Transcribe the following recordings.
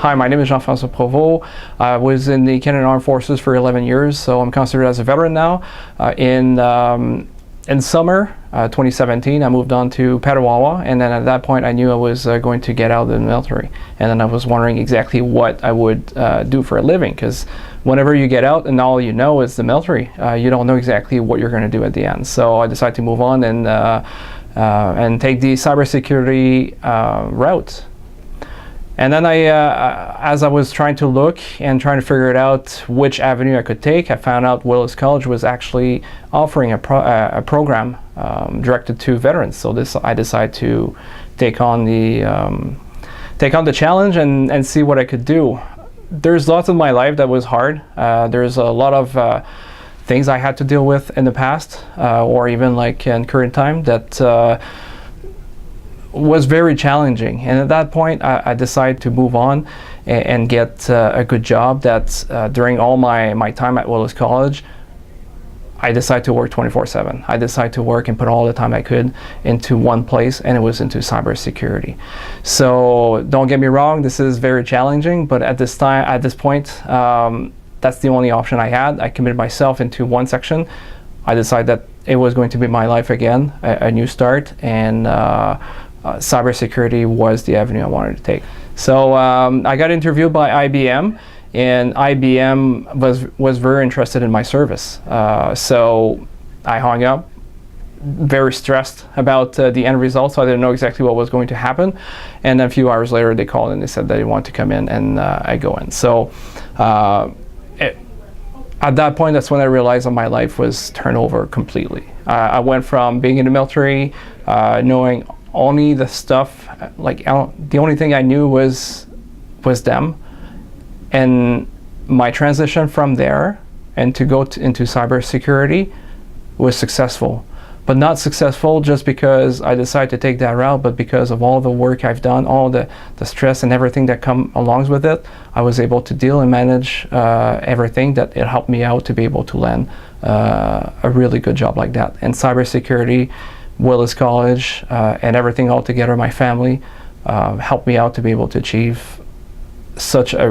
Hi, my name is Jean-François Provost. I was in the Canadian Armed Forces for 11 years, so I'm considered as a veteran now. In summer 2017, I moved on to Ottawa, and then at that point I knew I was going to get out of the military. And then I was wondering exactly what I would do for a living, because whenever you get out and all you know is the military, you don't know exactly what you're going to do at the end. So I decided to move on and take the cybersecurity route. And then as I was trying to look and trying to figure it out which avenue I could take, I found out Willis College was actually offering a program directed to veterans. So I decided to take on the challenge and see what I could do. There's lots of my life that was hard. There's a lot of things I had to deal with in the past, or even like in current time, that was very challenging. And at that point I decided to move on and get a good job. That during all my time at Willis College, I decided to work 24/7. I decided to work and put all the time I could into one place, and it was into cybersecurity. So don't get me wrong, this is very challenging, but at this point, that's the only option I had. I committed myself into one section. I decided that it was going to be my life again, a new start, and cybersecurity was the avenue I wanted to take. So I got interviewed by IBM, and IBM was very interested in my service. So I hung up, very stressed about the end result, so I didn't know exactly what was going to happen. And then a few hours later they called and they said that they wanted to come in, and I go in. So at that point, that's when I realized that my life was turned over completely. I went from being in the military, knowing only the stuff, like the only thing I knew was them, and my transition from there and to go into cybersecurity was successful. But not successful just because I decided to take that route, but because of all the work I've done, all the stress and everything that come along with it. I was able to deal and manage everything, that it helped me out to be able to land a really good job like that. And cybersecurity, Willis College, and everything all together, my family, helped me out to be able to achieve such a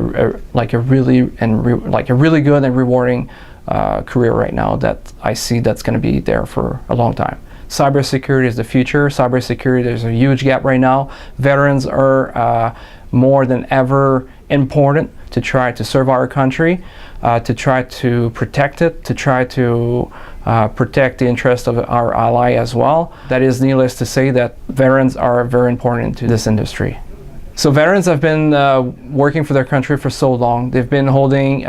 really good and rewarding career right now, that I see that's going to be there for a long time. Cybersecurity is the future. Cybersecurity, there's a huge gap right now. Veterans are more than ever important to try to serve our country, to try to protect it, to try to protect the interest of our ally as well. That is needless to say that veterans are very important to this industry. So veterans have been working for their country for so long. They've been holding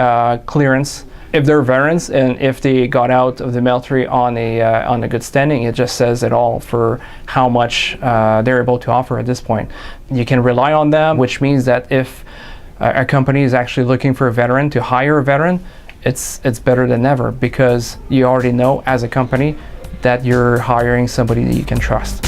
clearance. If they're veterans and if they got out of the military on a good standing, it just says it all for how much they're able to offer at this point. You can rely on them, which means that if a company is actually looking for a veteran, to hire a veteran, it's better than ever, because you already know as a company that you're hiring somebody that you can trust.